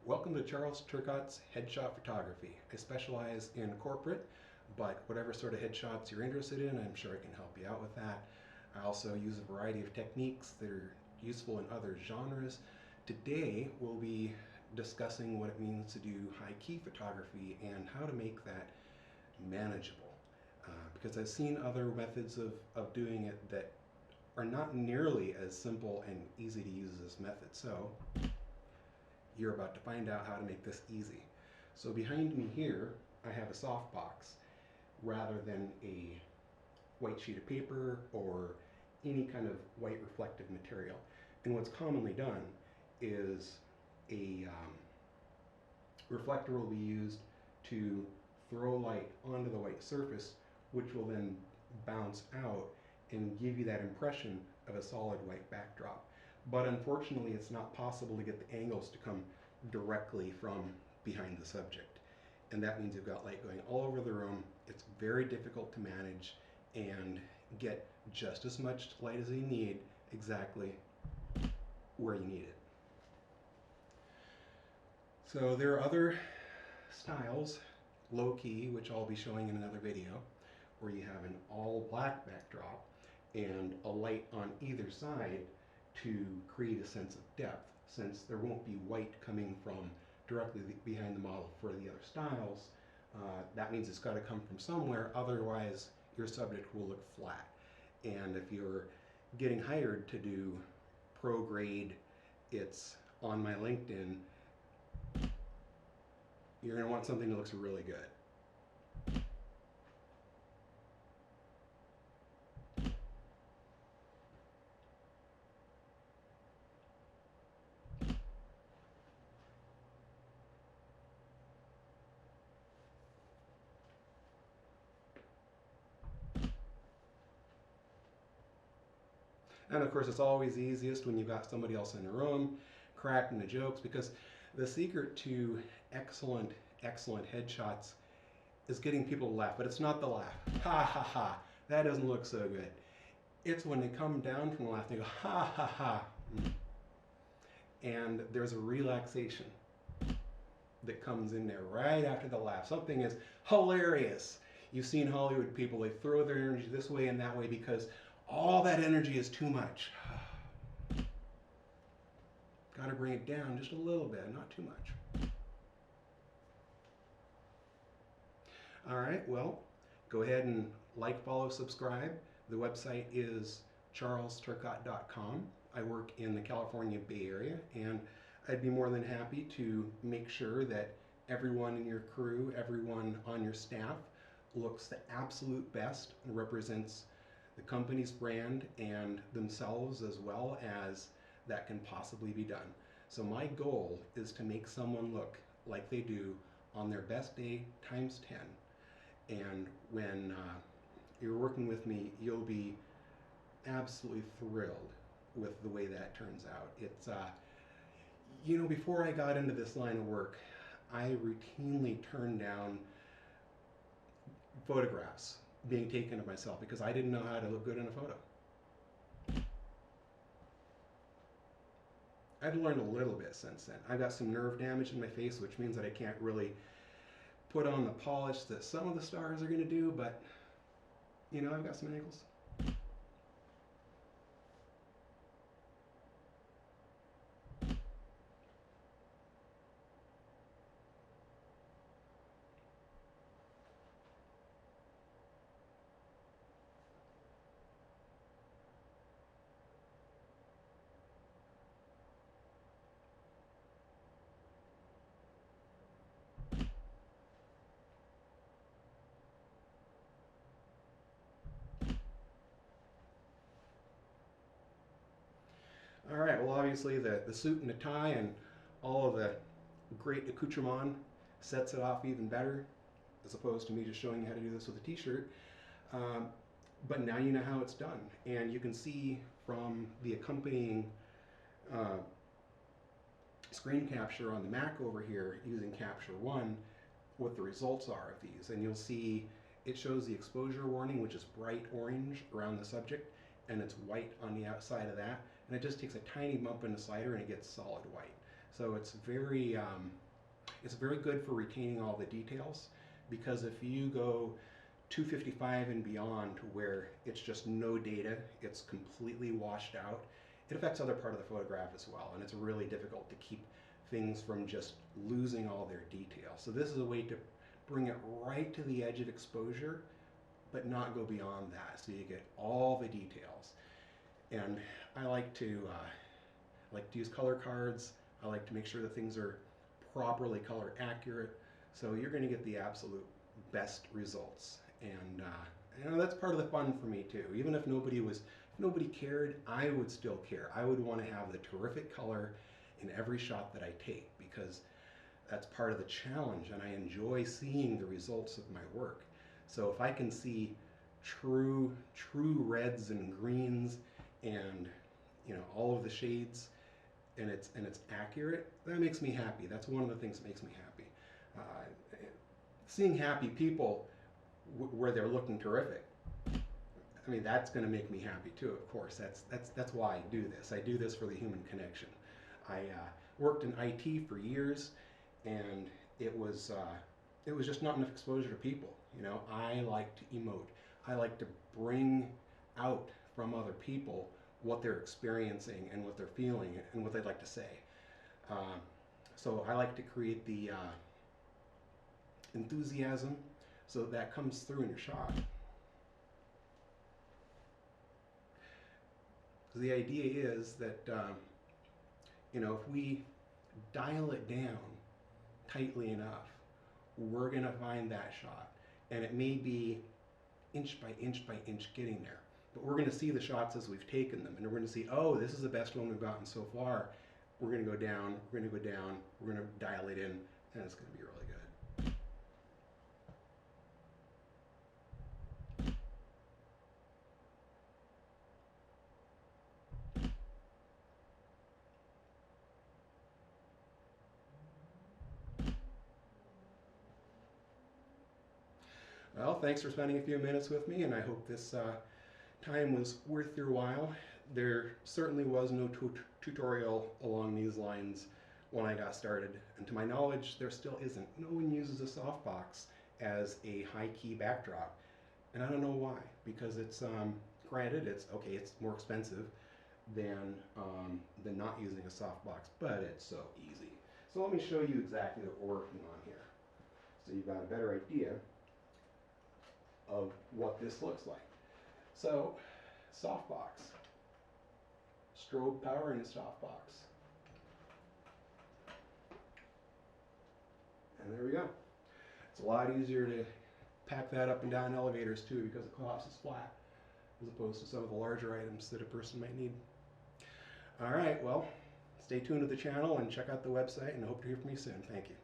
Welcome to Charles Turcotte's Headshot Photography. I specialize in corporate, but whatever sort of headshots you're interested in, I'm sure I can help you out with that. I also use a variety of techniques that are useful in other genres. Today, we'll be discussing what it means to do high-key photography and how to make that manageable. Because I've seen other methods of doing it that are not nearly as simple and easy to use as this method. So you're about to find out how to make this easy. So behind me here, I have a softbox rather than a white sheet of paper or any kind of white reflective material. And what's commonly done is a reflector will be used to throw light onto the white surface, which will then bounce out and give you that impression of a solid white backdrop. But unfortunately, it's not possible to get the angles to come directly from behind the subject. And that means you've got light going all over the room. It's very difficult to manage and get just as much light as you need exactly where you need it. So there are other styles, low key, which I'll be showing in another video, where you have an all black backdrop and a light on either side to create a sense of depth, since there won't be white coming from directly behind the model for the other styles. That means it's got to come from somewhere, otherwise your subject will look flat. And if you're getting hired to do pro grade, it's on my LinkedIn, you're going to want something that looks really good. And of course, it's always easiest when you've got somebody else in the room cracking the jokes, because the secret to excellent headshots is getting people to laugh. But it's not the laugh, ha ha ha, that doesn't look so good. It's when they come down from the laugh, they go, ha ha ha. And there's a relaxation that comes in there right after the laugh. Something is hilarious. You've seen Hollywood people, they throw their energy this way and that way because all that energy is too much. Got to bring it down just a little bit, not too much. All right, well, go ahead and like, follow, subscribe. The website is charlesturcotte.com. I work in the California Bay Area, and I'd be more than happy to make sure that everyone in your crew, everyone on your staff looks the absolute best and represents the company's brand and themselves as well as that can possibly be done. So my goal is to make someone look like they do on their best day times 10. And when you're working with me, you'll be absolutely thrilled with the way that turns out. It's, you know, before I got into this line of work, I routinely turned down photographs being taken of myself because I didn't know how to look good in a photo. I've learned a little bit since then. I've got some nerve damage in my face, which means that I can't really put on the polish that some of the stars are going to do, but you know, I've got some angles. All right, well, obviously the suit and the tie and all of the great accoutrement sets it off even better, as opposed to me just showing you how to do this with a t-shirt. But now you know how it's done, and you can see from the accompanying screen capture on the Mac over here using Capture One what the results are of these. And you'll see it shows the exposure warning, which is bright orange around the subject, and it's white on the outside of that. And it just takes a tiny bump in the slider and it gets solid white. So it's very good for retaining all the details, because if you go 255 and beyond where it's just no data, it's completely washed out, it affects other part of the photograph as well, and it's really difficult to keep things from just losing all their detail. So this is a way to bring it right to the edge of exposure, but not go beyond that, so you get all the details. And I like to use color cards. I like to make sure that things are properly color accurate, so you're going to get the absolute best results. And that's part of the fun for me too. Even if nobody cared, I would still care. I would want to have the terrific color in every shot that I take, because that's part of the challenge, and I enjoy seeing the results of my work. So if I can see true reds and greens, and all of the shades, and it's accurate, that makes me happy. That's one of the things that makes me happy. Seeing happy people where they're looking terrific, I mean, that's going to make me happy too. Of course, that's why I do this. I do this for the human connection. I worked in IT for years, and it was just not enough exposure to people. I like to emote. I like to bring out from other people what they're experiencing and what they're feeling and what they'd like to say. So I like to create the enthusiasm so that comes through in your shot. The idea is that if we dial it down tightly enough, we're going to find that shot, and it may be inch by inch by inch getting there, but we're going to see the shots as we've taken them, and we're going to see, oh, this is the best one we've gotten so far. We're going to go down, we're going to go down, we're going to dial it in, and it's going to be really good. Well, thanks for spending a few minutes with me, and I hope this time was worth your while. There certainly was no tutorial along these lines when I got started, and to my knowledge, there still isn't. No one uses a softbox as a high-key backdrop, and I don't know why, because it's, granted, it's more expensive than not using a softbox, but it's so easy. So let me show you exactly what we're working on here, so you've got a better idea of what this looks like. So, softbox, strobe power in a softbox, and there we go. It's a lot easier to pack that up and down elevators too, because the cost is flat, as opposed to some of the larger items that a person might need. All right, well, stay tuned to the channel and check out the website, and I hope to hear from you soon. Thank you.